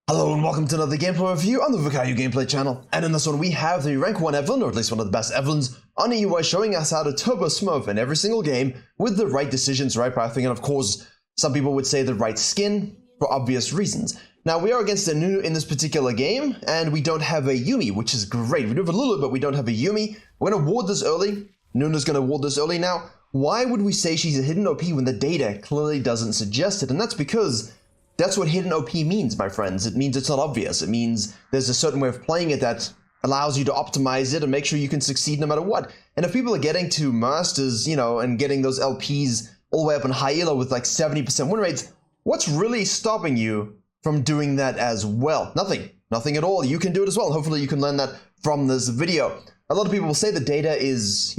Hello and welcome to another gameplay review on the Virkayu gameplay channel. And in this one we have the rank 1 EVELYNN, or at least one of the best EVELYNNs, on a UI showing us how to turbo smurf in every single game with the right decisions, right pathing, and of course, some people would say the right skin for obvious reasons. Now we are against a Nunu in this particular game, and we don't have a Yuumi, which is great. We do have a Lulu, but we don't have a Yuumi. We're going to ward this early. Nunu's going to ward this early. Now, why would we say she's a hidden OP when the data clearly doesn't suggest it? And that's because that's what hidden OP means, my friends. It means it's not obvious. It means there's a certain way of playing it that allows you to optimize it and make sure you can succeed no matter what. And if people are getting to Masters, and getting those LPs all the way up in high elo with like 70% win rates, what's really stopping you from doing that as well? Nothing. Nothing at all. You can do it as well. Hopefully you can learn that from this video. A lot of people will say the data is,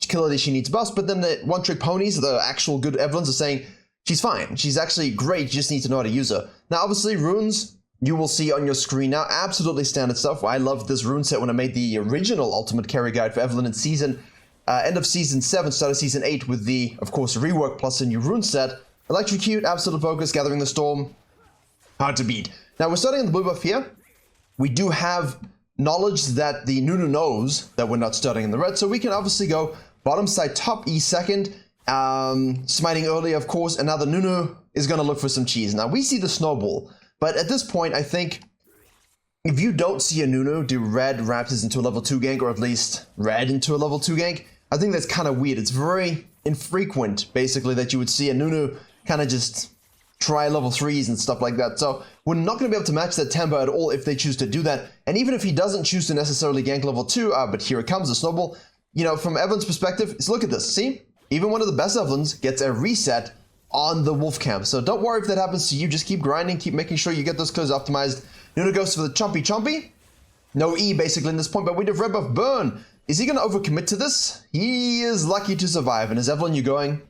clearly she needs buffs, but then the one-trick ponies, the actual good EVELYNNs, are saying, she's fine. She's actually great. You just need to know how to use her. Now, obviously, runes, you will see on your screen now. Absolutely standard stuff. I loved this rune set when I made the original Ultimate Carry Guide for EVELYNN in end of Season 7, start of Season 8 with the, of course, rework plus a new rune set. Electrocute, Absolute Focus, Gathering the Storm. Hard to beat. Now, we're starting on the blue buff here. We do have knowledge that the Nunu knows that we're not starting in the red, so we can obviously go bottom side, top E second. Smiting early, of course, and now the Nunu is going to look for some cheese. Now, we see the snowball, but at this point, I think if you don't see a Nunu do red Raptors into a level 2 gank, or at least red into a level 2 gank, I think that's kind of weird. It's very infrequent, basically, that you would see a Nunu kind of just try level 3s and stuff like that. So we're not going to be able to match that tempo at all if they choose to do that. And even if he doesn't choose to necessarily gank level 2, but here it comes, the snowball, from EVELYNN's perspective, look at this, see? Even one of the best EVELYNNs gets a reset on the wolf camp. So don't worry if that happens to you. Just keep grinding, keep making sure you get those clothes optimized. Nunu goes for the chompy. No E basically in this point, but we have red buff burn. Is he going to overcommit to this? He is lucky to survive. And is EVELYNN you going?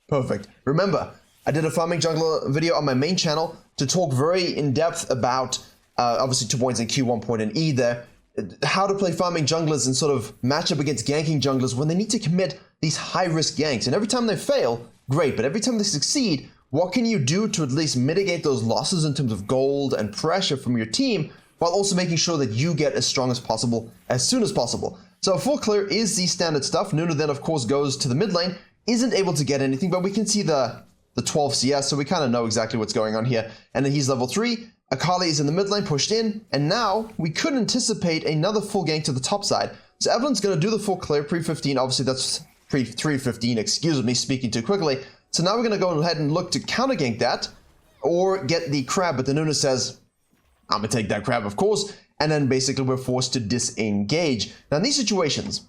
Perfect. Remember, I did a farming jungler video on my main channel to talk very in depth about, obviously 2 points in Q, 1 point in E there, how to play farming junglers and sort of match up against ganking junglers when they need to commit these high-risk ganks. And every time they fail, great, but every time they succeed, what can you do to at least mitigate those losses in terms of gold and pressure from your team, while also making sure that you get as strong as possible, as soon as possible? So full clear is the standard stuff. Nunu then, of course, goes to the mid lane, isn't able to get anything, but we can see the 12 CS, so we kind of know exactly what's going on here. And then he's level 3. Akali is in the mid lane, pushed in, and now we could anticipate another full gank to the top side. So EVELYNN's going to do the full clear pre-15. Obviously, that's pre-315, excuse me, speaking too quickly. So now we're going to go ahead and look to counter gank that, or get the crab, but the Nunu says, I'm going to take that crab, of course, and then basically we're forced to disengage. Now, in these situations,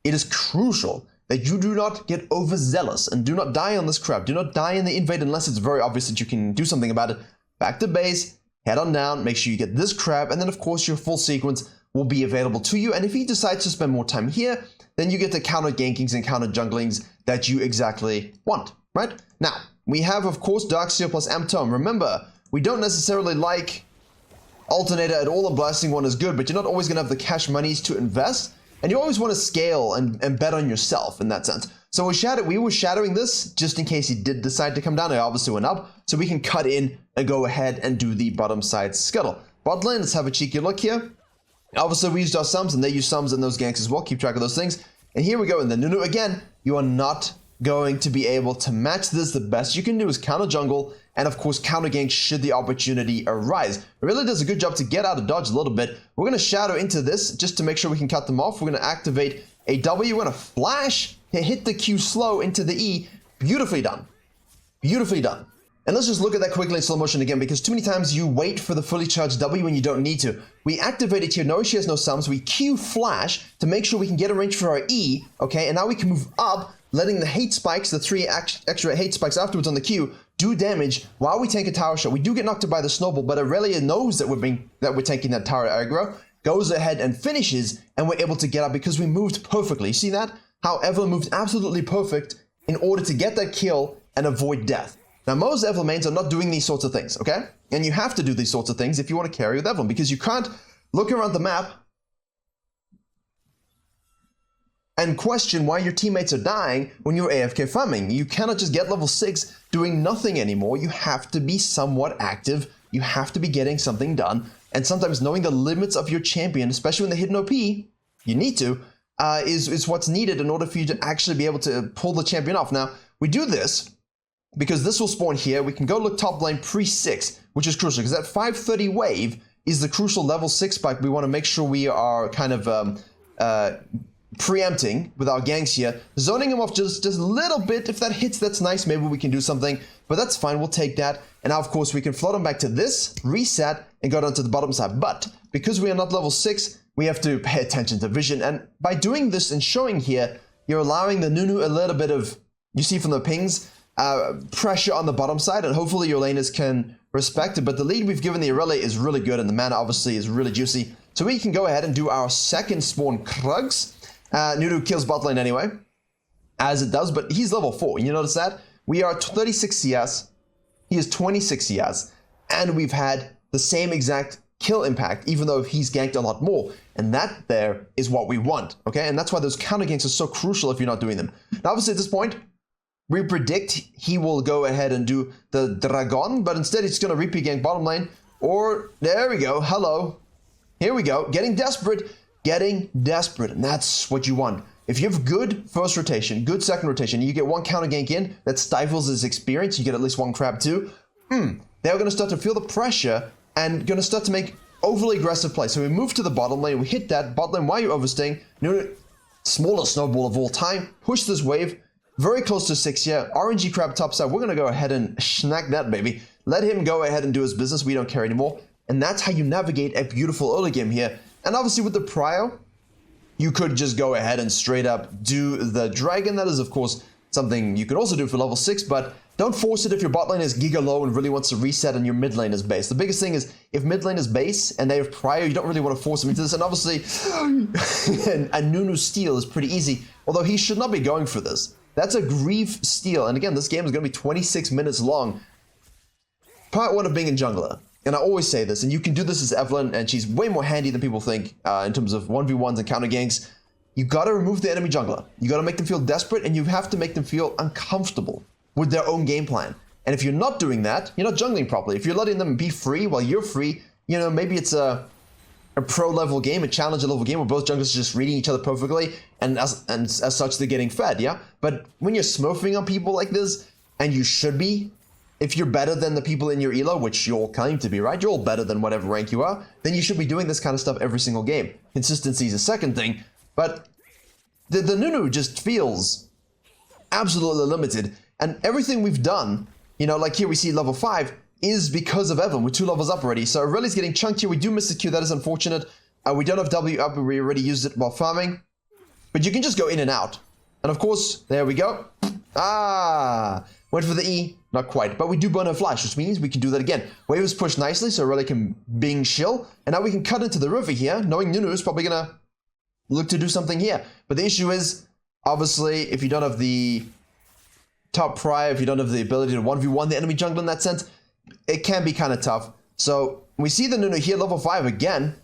it is crucial that you do not get overzealous and do not die on this crab. Do not die in the invade unless it's very obvious that you can do something about it. Back to base, head on down, make sure you get this crab, and then of course your full sequence will be available to you. And if he decides to spend more time here, then you get the counter gankings and counter junglings that you exactly want, right? Now, we have of course Darkseer plus Amtome. Remember, we don't necessarily like Alternator at all. A blasting one is good, but you're not always going to have the cash monies to invest. And you always want to scale and bet on yourself in that sense. So we were shadowing this just in case he did decide to come down. I obviously went up, so we can cut in and go ahead and do the bottom side scuttle. Bot lane, let's have a cheeky look here. Obviously, we used our sums, and they use sums in those ganks as well. Keep track of those things. And here we go. And the Nunu, again, you are not going to be able to match this. The best you can do is counter jungle, and of course, counter gank should the opportunity arise. It really does a good job to get out of dodge a little bit. We're going to shadow into this just to make sure we can cut them off. We're going to activate a W. We're going to flash, hit the Q slow into the E. Beautifully done. Beautifully done. And let's just look at that quickly in slow motion again, because too many times you wait for the fully charged W when you don't need to. We activate it here. No, she has no sums. We Q flash to make sure we can get a range for our E. Okay, and now we can move up, letting the hate spikes, the 3 extra hate spikes afterwards on the Q, do damage while we tank a tower shot. We do get knocked out by the snowball, but Aurelia knows that we're taking that tower aggro, goes ahead and finishes, and we're able to get up because we moved perfectly. You see that? How EVELYNN moved absolutely perfect in order to get that kill and avoid death. Now, most EVELYNN mains are not doing these sorts of things, okay? And you have to do these sorts of things if you want to carry with EVELYNN, because you can't look around the map and question why your teammates are dying when you're AFK farming. You cannot just get level 6 doing nothing anymore. You have to be somewhat active you have to be getting something done. And sometimes knowing the limits of your champion, especially when they're hidden OP, you need to, is what's needed in order for you to actually be able to pull the champion off. Now, we do this because this will spawn here. We can go look top lane pre-6, which is crucial, because that 530 wave is the crucial level 6 spike. We want to make sure we are kind of preempting with our ganks here, zoning him off just a little bit. If that hits, that's nice. Maybe we can do something, but that's fine. We'll take that. And now, of course, we can float him back to this, reset, and go down to the bottom side. But because we are not level 6, we have to pay attention to vision. And by doing this and showing here, you're allowing the Nunu a little bit of, you see from the pings, pressure on the bottom side, and hopefully your laners can respect it. But the lead we've given the Irelia is really good, and the mana obviously is really juicy. So we can go ahead and do our second spawn Krugs. Nunu kills bot lane anyway, as it does, but he's level 4. You notice that? We are 36 CS, he is 26 CS, and we've had the same exact kill impact, even though he's ganked a lot more. And that there is what we want, okay? And that's why those counter ganks are so crucial if you're not doing them. Now, obviously at this point, we predict he will go ahead and do the Dragon, but instead he's going to repeat gank bottom lane. Or, there we go, hello. Here we go, getting desperate, and that's what you want. If you have good first rotation, good second rotation, you get one counter gank in, that stifles his experience, you get at least one crab too, they're going to start to feel the pressure and going to start to make overly aggressive plays. So we move to the bottom lane, we hit that bot lane while you're overstaying, smallest snowball of all time, push this wave, very close to 6 here, RNG crab topside, we're going to go ahead and snack that baby. Let him go ahead and do his business, we don't care anymore. And that's how you navigate a beautiful early game here. And obviously with the prio, you could just go ahead and straight up do the dragon. That is, of course, something you could also do for level 6, but don't force it if your bot lane is giga low and really wants to reset and your mid lane is base. The biggest thing is if mid lane is base and they have prio, you don't really want to force them into this. And obviously, a Nunu steal is pretty easy, although he should not be going for this. That's a grief steal. And again, this game is going to be 26 minutes long. Part 1 of being a jungler. And I always say this, and you can do this as EVELYNN, and she's way more handy than people think in terms of 1v1s and counter ganks. You gotta remove the enemy jungler. You gotta make them feel desperate, and you have to make them feel uncomfortable with their own game plan. And if you're not doing that, you're not jungling properly. If you're letting them be free while you're free, you know, maybe it's a pro level game, a challenger level game where both junglers are just reading each other perfectly, and as such, they're getting fed, yeah? But when you're smurfing on people like this, and you should be, if you're better than the people in your elo, which you all claim to be, right? You're all better than whatever rank you are, then you should be doing this kind of stuff every single game. Consistency is a second thing, but the Nunu just feels absolutely limited, and everything we've done, you know, like here we see level 5, is because of EVELYNN. We're 2 levels up already, so Aurelia's getting chunked here. We do miss the Q, that is unfortunate. We don't have W up, but we already used it while farming. But you can just go in and out. And of course, there we go. Went for the E, not quite, but we do burn her flash, which means we can do that again. Wave is pushed nicely, so Aurelia can bing shill, and now we can cut into the river here, knowing Nunu is probably gonna look to do something here. But the issue is, obviously, if you don't have the top prio, if you don't have the ability to 1v1 the enemy jungler in that sense, it can be kind of tough. So we see the Nunu here, level 5 again.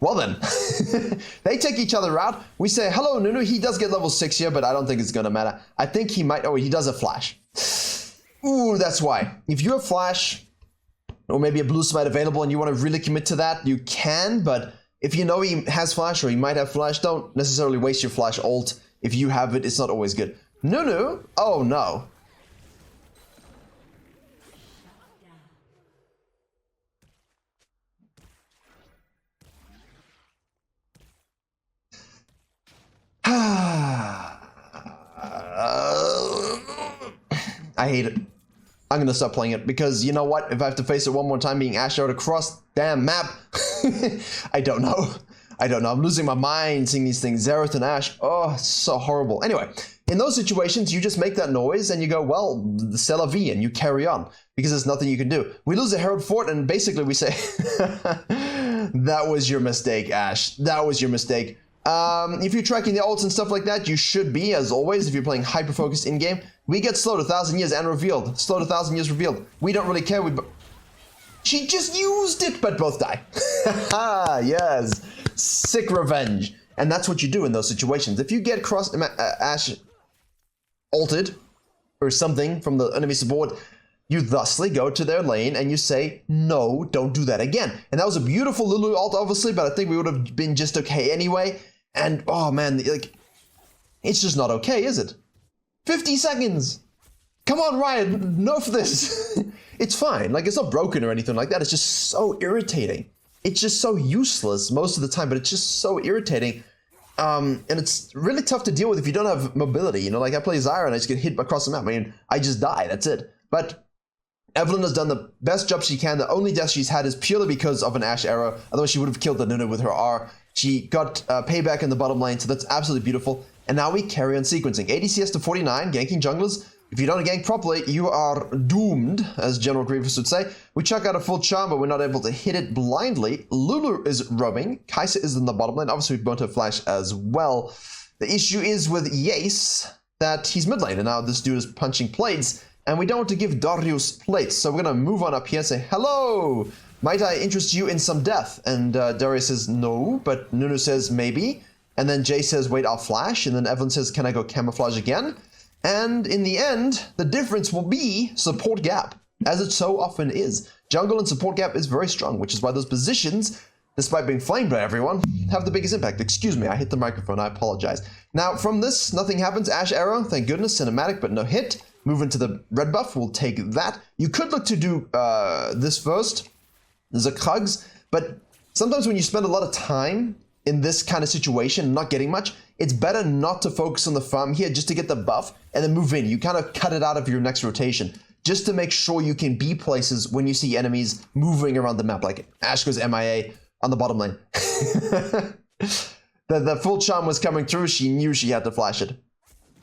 Well then, they take each other out. We say, hello, Nunu. He does get level 6 here, but I don't think it's going to matter. I think he might... Oh, he does a flash. Ooh, that's why. If you have flash, or maybe a blue smite available and you want to really commit to that, you can. But if you know he has flash or he might have flash, don't necessarily waste your flash ult. If you have it, it's not always good. Nunu? Oh, no. I hate it. I'm gonna stop playing it because you know what? If I have to face it one more time being ashed out across damn map, I don't know. I'm losing my mind seeing these things. Xerath and Ashe. Oh, it's so horrible. Anyway, in those situations, you just make that noise and you go, well, c'est la vie, and you carry on because there's nothing you can do. We lose a Herald Fort and basically we say, that was your mistake, Ashe. That was your mistake. If you're tracking the ults and stuff like that, you should be, as always, if you're playing hyper-focused in-game. We get slowed 1,000 years and revealed. Slowed 1,000 years revealed. We don't really care. She just used it, but both die. Yes. Sick revenge. And that's what you do in those situations. If you get Ashe ulted or something from the enemy support, you thusly go to their lane and you say, no, don't do that again. And that was a beautiful Lulu ult, obviously, but I think we would have been just okay anyway. And, oh man, like, it's just not okay, is it? 50 seconds! Come on, Riot, nerf this! It's fine, like, it's not broken or anything like that, it's just so irritating. It's just so useless most of the time, but it's just so irritating. And it's really tough to deal with if you don't have mobility, you know, like I play Zyra and I just get hit across the map. I mean, I just die, that's it. But EVELYNN has done the best job she can. The only death she's had is purely because of an Ashe arrow. Otherwise, she would have killed the Nunu with her R. She got payback in the bottom lane, so that's absolutely beautiful. And now we carry on sequencing. ADCS to 49, ganking junglers. If you don't gank properly, you are doomed, as General Grievous would say. We chuck out a full charm, but we're not able to hit it blindly. Lulu is roaming. Kai'Sa is in the bottom lane. Obviously, we burnt her flash as well. The issue is with Yace that he's mid lane, and now this dude is punching plates, and we don't want to give Darius plates. So we're going to move on up here and say, hello, might I interest you in some death? And Darius says no, but Nunu says maybe. And then Jay says, wait, I'll flash. And then EVELYNN says, can I go camouflage again? And in the end, the difference will be support gap, as it so often is. Jungle and support gap is very strong, which is why those positions, despite being flamed by everyone, have the biggest impact. Excuse me, I hit the microphone, I apologize. Now, from this, nothing happens. Ashe arrow, thank goodness, cinematic, but no hit. Move into the red buff, we'll take that. You could look to do this first, Zakhugs, but sometimes when you spend a lot of time in this kind of situation, not getting much, it's better not to focus on the farm here just to get the buff and then move in. You kind of cut it out of your next rotation just to make sure you can be places when you see enemies moving around the map, like Ashe goes MIA on the bottom lane. the full charm was coming through, she knew she had to flash it.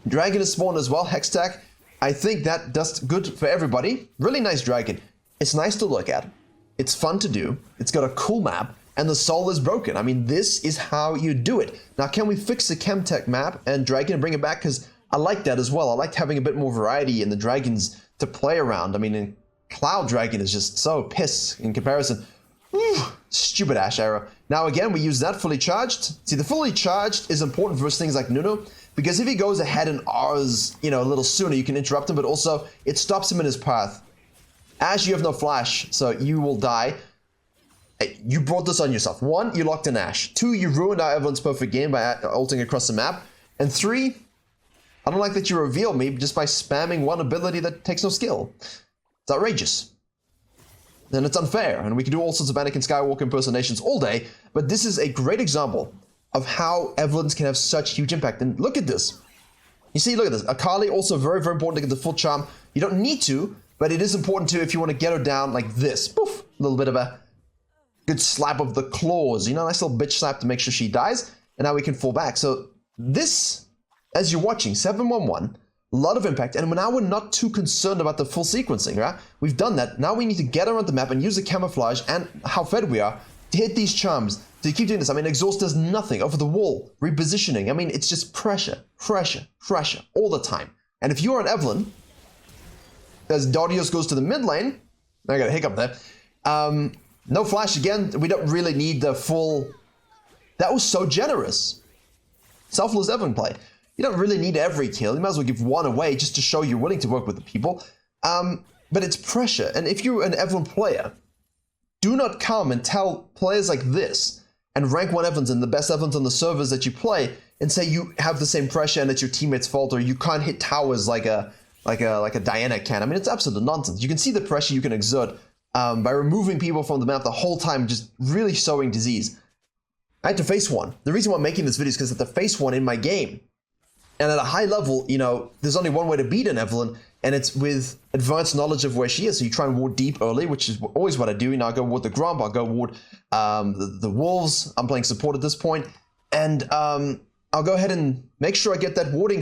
Dragon is spawned as well, Hextech. I think that does good for everybody. Really nice dragon. It's nice to look at. It's fun to do. It's got a cool map. And the soul is broken. I mean, this is how you do it. Now, can we fix the Chemtech map and Dragon and bring it back? Because I like that as well. I liked having a bit more variety in the dragons to play around. I mean, in Cloud Dragon is just so piss in comparison. Whew, stupid Ashe arrow. Now, again, we use that fully charged. See, the fully charged is important for things like Nunu, because if he goes ahead and R's, you know, a little sooner, you can interrupt him, but also it stops him in his path. Ashe, you have no flash, so you will die. You brought this on yourself. 1, you locked in Ashe. 2, you ruined our EVELYNN's perfect game by ulting across the map. And 3, I don't like that you revealed me just by spamming one ability that takes no skill. It's outrageous. And it's unfair. And we can do all sorts of Anakin Skywalker impersonations all day, but this is a great example of how EVELYNN's can have such huge impact. And look at this. You see, look at this. Akali, also very, very important to get the full charm. You don't need to, but it is important to if you want to get her down like this. Poof! A little bit of a good slap of the claws, you know, nice little bitch slap to make sure she dies, and now we can fall back. So this, as you're watching, 7-1-1, a lot of impact, and now we're not too concerned about the full sequencing, right? We've done that. Now we need to get around the map and use the camouflage and how fed we are to hit these charms, to keep doing this. I mean, Exhaust does nothing. Over the wall, repositioning. I mean, it's just pressure, pressure, pressure all the time. And if you are an EVELYNN, as Darius goes to the mid lane, I got a hiccup there, no flash again. We don't really need the full. That was so generous. Selfless EVELYNN play. You don't really need every kill. You might as well give one away just to show you're willing to work with the people. But it's pressure. And if you're an EVELYNN player, do not come and tell players like this and rank 1 EVELYNNs and the best EVELYNNs on the servers that you play and say you have the same pressure and it's your teammate's fault or you can't hit towers like a Diana can. I mean, it's absolute nonsense. You can see the pressure you can exert by removing people from the map the whole time, just really sowing disease. I had to face one. The reason why I'm making this video is because I had to face one in my game. And at a high level, you know, there's only one way to beat an EVELYNN, and it's with advanced knowledge of where she is. So you try and ward deep early, which is always what I do. You know, I go ward the Gromp, I'll go ward the Wolves. I'm playing support at this point. And I'll go ahead and make sure I get that warding,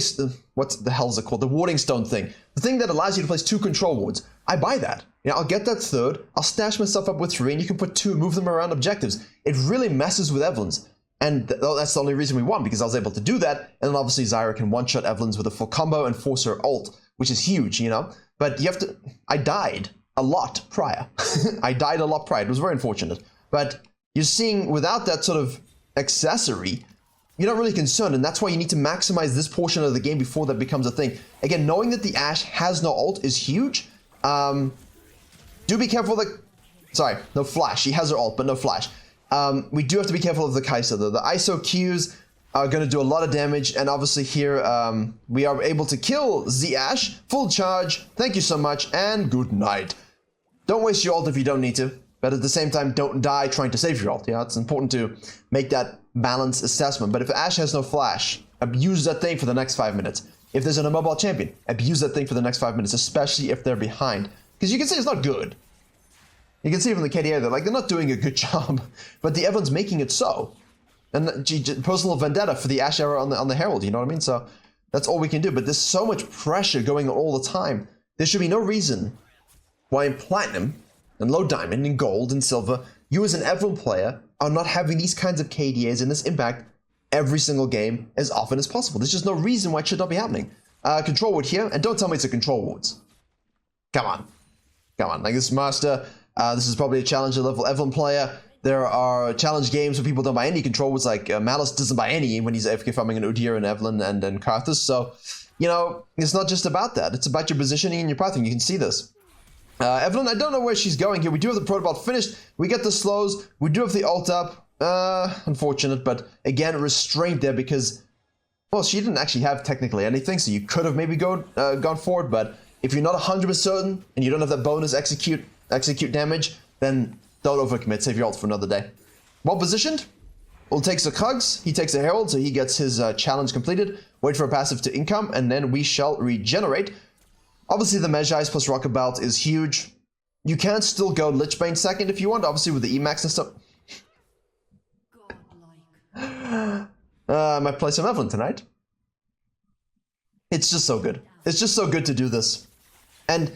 what the hell is it called? The warding stone thing. The thing that allows you to place 2 control wards. I buy that. You know, I'll get that 3rd, I'll stash myself up with 3, and you can put 2, move them around objectives. It really messes with EVELYNNs. And that's the only reason we won, because I was able to do that. And then obviously Zyra can one-shot EVELYNNs with a full combo and force her ult, which is huge, you know? But you have to, I died a lot prior. I died a lot prior. It was very unfortunate. But you're seeing without that sort of accessory, you're not really concerned, and that's why you need to maximize this portion of the game before that becomes a thing. Again, knowing that the Ashe has no ult is huge, Do be careful that... Sorry, no flash. She has her ult, but no flash. We do have to be careful of the Kai'Sa, though. The ISO Qs are going to do a lot of damage, and obviously here we are able to kill the Ashe. Full charge. Thank you so much, and good night. Don't waste your ult if you don't need to, but at the same time, don't die trying to save your ult. Yeah, it's important to make that balanced assessment. But if Ashe has no flash, abuse that thing for the next 5 minutes. If there's an immobile champion, abuse that thing for the next 5 minutes, especially if they're behind. Because you can see it's not good. You can see from the KDA, they're not doing a good job, but the EVELYNN's making it so. And personal vendetta for the Ashe era on the Herald, you know what I mean? So that's all we can do. But there's so much pressure going on all the time. There should be no reason why in Platinum, and Low Diamond, and Gold, and Silver, you as an EVELYNN player are not having these kinds of KDAs and this impact every single game as often as possible. There's just no reason why it should not be happening. Control Ward here, and don't tell me it's a Control Wards. Come on. Come on. Like this Master, this is probably a Challenger level EVELYNN player. There are challenge games where people don't buy any Control Wards, like Malice doesn't buy any when he's AFK farming an Udyr and EVELYNN and Karthus. So, you know, it's not just about that. It's about your positioning and your pathing. You can see this. EVELYNN, I don't know where she's going here. We do have the protobot finished. We get the slows. We do have the ult up. Unfortunate, but again, restraint there because, well, she didn't actually have technically anything, so you could have maybe gone for it, but if you're not 100% certain and you don't have that bonus execute damage, then don't overcommit. Save your ult for another day. Well positioned. Ult takes the Krugs. He takes a Herald, so he gets his challenge completed. Wait for a passive to income, and then we shall regenerate. Obviously, the Mejai's plus Rocket Belt is huge. You can still go Lichbane second if you want, obviously with the Emax and stuff. I might play some EVELYNN tonight. It's just so good. It's just so good to do this. And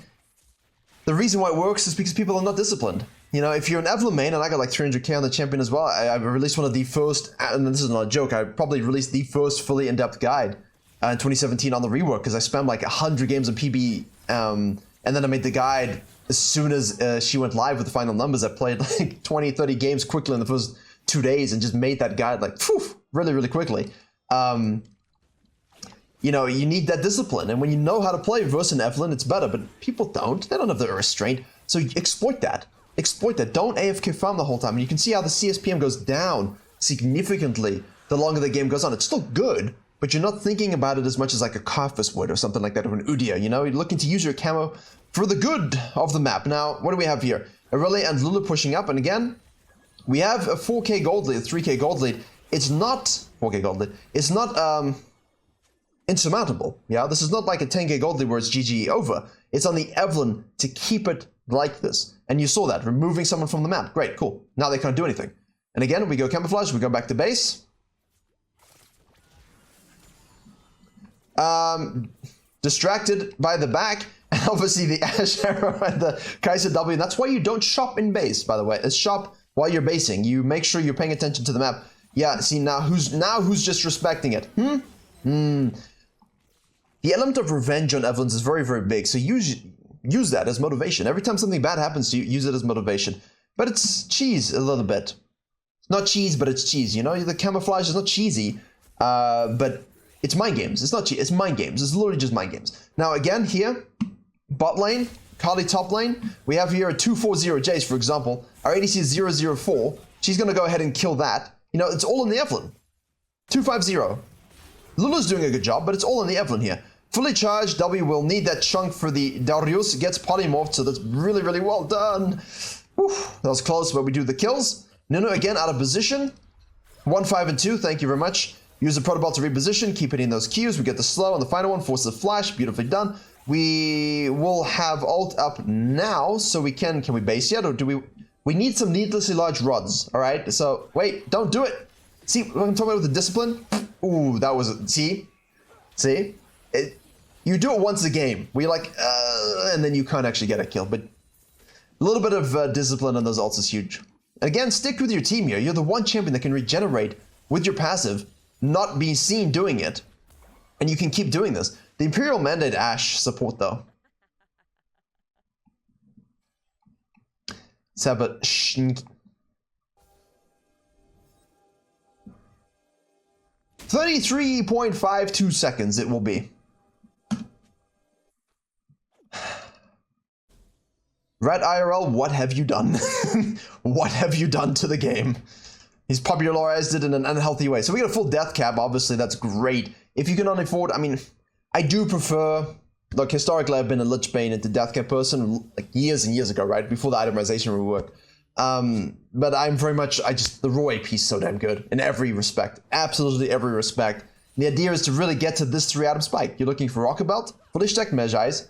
the reason why it works is because people are not disciplined. You know, if you're an EVELYNN main, and I got like 300k on the champion as well, I released one of the first, and this is not a joke, I probably released the first fully in-depth guide in 2017 on the rework, because I spent like 100 games on PB, and then I made the guide as soon as she went live with the final numbers. I played like 20, 30 games quickly in the first 2 days and just made that guide like, poof, really, really quickly. You know, you need that discipline, and when you know how to play versus an EVELYNN, it's better, but people don't. They don't have the restraint, so exploit that. Exploit that. Don't AFK farm the whole time. And you can see how the CSPM goes down significantly the longer the game goes on. It's still good, but you're not thinking about it as much as like a Karthus would or something like that, or an Udyr, you know? You're looking to use your camo for the good of the map. Now, what do we have here? Irelia and Lulu pushing up, and again, we have a 4k gold lead, a 3k gold lead. It's not 4k gold lead. It's not insurmountable. Yeah, this is not like a 10k gold lead where it's GG over. It's on the EVELYNN to keep it like this. And you saw that, removing someone from the map. Great, cool. Now they can't do anything. And again, we go camouflage, we go back to base. Distracted by the back, and obviously the Ashe arrow and the Kai'Sa W. That's why you don't shop in base, by the way. It's shop while you're basing. You make sure you're paying attention to the map. Yeah, see, now who's just respecting it? The element of revenge on EVELYNN is very, very big, so use that as motivation. Every time something bad happens to you, use it as motivation. But it's cheese a little bit. It's not cheese, but it's cheese, you know? The camouflage is not cheesy, but it's mind games. It's not cheese, it's mind games. It's literally just mind games. Now again, here, bot lane, Kali top lane, we have here a 240 Jace, for example. Our ADC is 004. She's gonna go ahead and kill that. You know, it's all in the EVELYNN. 250. Lulu's doing a good job, but it's all in the EVELYNN here. Fully charged, W will need that chunk for the Darius, gets polymorphed, so that's really, really well done. Whew, that was close, but we do the kills. Nunu again out of position. 1, 5, and 2, thank you very much. Use the protoball to reposition, keep hitting those Qs. We get the slow on the final one, force the flash, beautifully done. We will have ult up now, so we can we base yet, or do we need some needlessly large rods, all right? So, wait, don't do it. See, what I'm talking about with the discipline? Ooh, that was, see? You do it once a game. We like, and then you can't actually get a kill. But a little bit of discipline on those ults is huge. Again, stick with your team here. You're the one champion that can regenerate with your passive, not be seen doing it. And you can keep doing this. The Imperial Mandate Ashe support, though. Let's have a 33.52 seconds it will be. Brett IRL, what have you done? What have you done to the game? He's popularized it in an unhealthy way. So we got a full death cap, obviously, that's great. If you can only afford, I mean, I do prefer, look, historically I've been a Lich Bane into death cap person, like years and years ago, right? Before the itemization rework. But I'm very much, the raw AP is so damn good in every respect. Absolutely every respect. The idea is to really get to this 3-item spike. You're looking for Rocket Belt, fully stacked Mejais,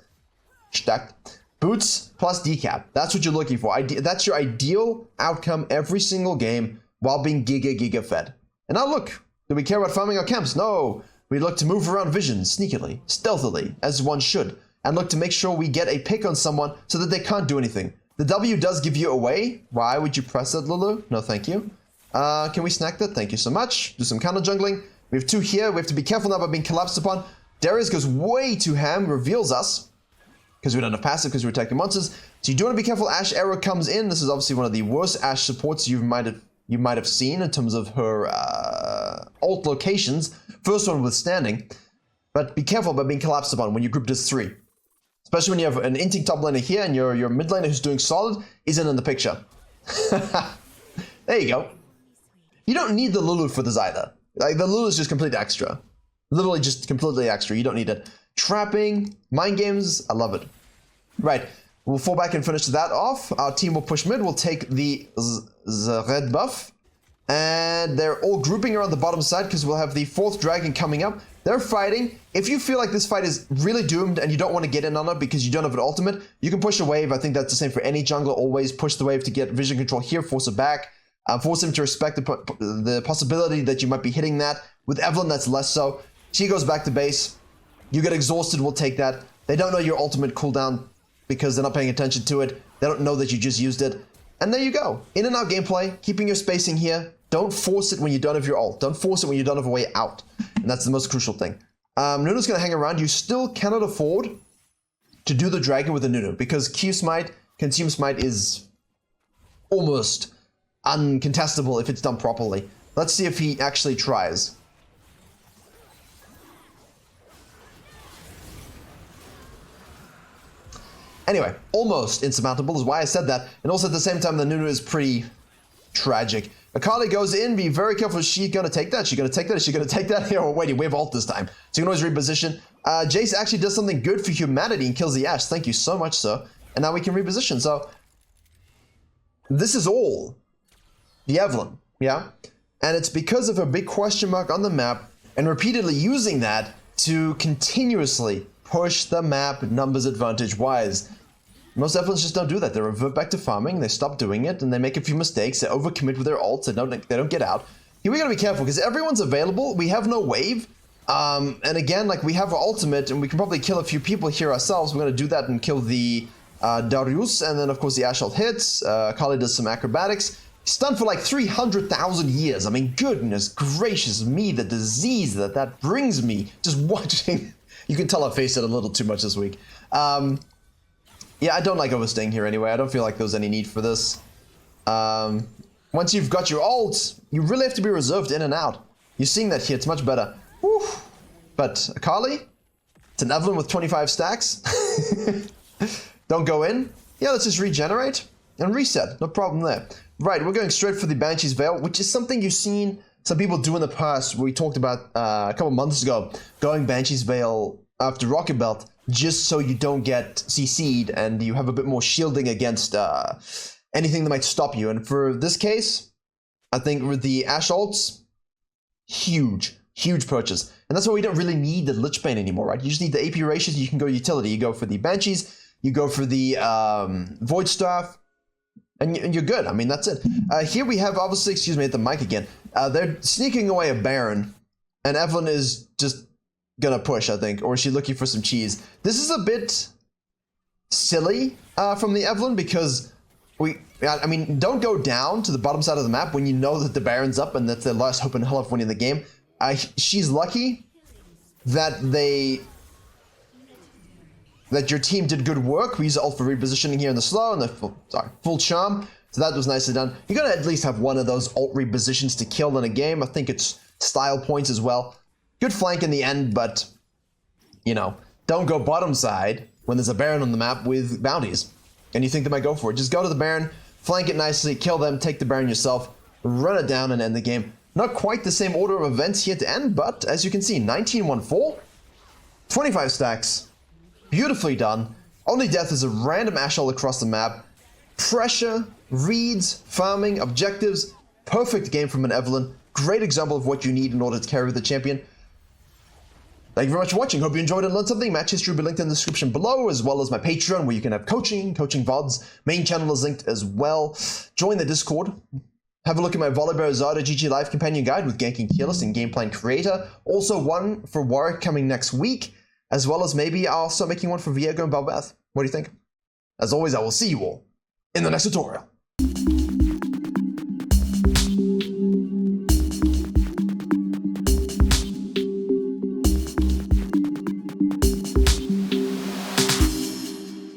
stacked, boots plus decap. That's what you're looking for. That's your ideal outcome every single game while being giga fed. And now look, do we care about farming our camps? No. We look to move around visions sneakily, stealthily, as one should, and look to make sure we get a pick on someone so that they can't do anything. The W does give you away. Why would you press that, Lulu? No, thank you. Can we snack that? Thank you so much. Do some counter jungling. We have 2 here. We have to be careful now about being collapsed upon. Darius goes way too ham, reveals us, because we don't have passive, because we're attacking monsters. So you do want to be careful. Ashe Arrow comes in. This is obviously one of the worst Ashe supports you might have seen in terms of her ult locations. First one withstanding. But be careful about being collapsed upon when you group as 3. Especially when you have an inting top laner here and your mid laner who's doing solid isn't in the picture. There you go. You don't need the Lulu for this either. Like, the Lulu is just completely extra. Literally just completely extra. You don't need it. Trapping, mind games, I love it. Right, we'll fall back and finish that off. Our team will push mid. We'll take the red buff. And they're all grouping around the bottom side because we'll have the 4th dragon coming up. They're fighting. If you feel like this fight is really doomed and you don't want to get in on it because you don't have an ultimate, you can push a wave. I think that's the same for any jungler. Always push the wave to get vision control here, force it back. Force him to respect the possibility that you might be hitting that. With EVELYNN, that's less so. She goes back to base. You get exhausted, we'll take that. They don't know your ultimate cooldown because they're not paying attention to it. They don't know that you just used it. And there you go. In and out gameplay, keeping your spacing here. Don't force it when you don't have your ult. Don't force it when you don't have a way out. And that's the most crucial thing. Nunu's going to hang around. You still cannot afford to do the dragon with a Nunu because Q Smite, Consume Smite is almost uncontestable if it's done properly. Let's see if he actually tries. Anyway, almost insurmountable is why I said that. And also at the same time, the Nunu is pretty tragic. Akali goes in, be very careful. Is she going to take that? Is she going to take that? Is she going to take that? Oh, wait, we have ult this time. So you can always reposition. Jace actually does something good for humanity and kills the Ashe. Thank you so much, sir. And now we can reposition. So this is all the EVELYNN, yeah? And it's because of a big question mark on the map and repeatedly using that to continuously push the map numbers advantage-wise. Most EVELYNNs just don't do that. They revert back to farming, they stop doing it, and they make a few mistakes, they overcommit with their ults, they don't get out. Here we gotta be careful, because everyone's available, we have no wave, and again, like, we have our ultimate, and we can probably kill a few people here ourselves. We're gonna do that and kill the Darius, and then of course the Ashe ult hits, Kali does some acrobatics. Stunned for like 300,000 years. I mean, goodness gracious me, the disease that brings me just watching. You can tell I faced it a little too much this week. Yeah, I don't like overstaying here anyway. I don't feel like there's any need for this. Once you've got your ult, you really have to be reserved in and out. You're seeing that here, it's much better. Whew. But Akali, it's an EVELYNN with 25 stacks. Don't go in. Yeah, let's just regenerate and reset. No problem there. Right, we're going straight for the Banshee's Veil, which is something you've seen some people do in the past. We talked about a couple months ago, going Banshee's Veil after Rocket Belt, just so you don't get CC'd and you have a bit more shielding against anything that might stop you. And for this case, I think with the Ashe ults, huge purchase. And that's why we don't really need the Lich Bane anymore, right? You just need the AP ratios, you can go utility. You go for the Banshees, you go for the Void Staff, and you're good. I mean, that's it. Here we have, obviously, excuse me, at the mic again. They're sneaking away a Baron, and EVELYNN is just gonna push, I think. Or is she looking for some cheese? This is a bit silly from the EVELYNN because I mean, don't go down to the bottom side of the map when you know that the Baron's up and that's their last hope in hell of winning the game. She's lucky that your team did good work. We used ult for repositioning here in the slow and the full charm. So that was nicely done. You're gonna at least have one of those ult repositions to kill in a game. I think it's style points as well. Good flank in the end, but you know, don't go bottom side when there's a Baron on the map with bounties. and you think they might go for it. Just go to the Baron, flank it nicely, kill them, take the Baron yourself, run it down and end the game. Not quite the same order of events here to end, but as you can see, 19-1-4, 25 stacks, beautifully done. Only death is a random Ashe all across the map. Pressure, reads, farming, objectives, perfect game from an EVELYNN. Great example of what you need in order to carry the champion. Thank you very much for watching. Hope you enjoyed and learned something. Match history will be linked in the description below, as well as my Patreon, where you can have coaching VODs. Main channel is linked as well. Join the Discord. Have a look at my Volibear Zada GG Live Companion Guide with ganking tier list and game plan creator. Also one for Warwick coming next week, as well as maybe I'll start making one for Viego and Balbeth. What do you think? As always, I will see you all in the next tutorial.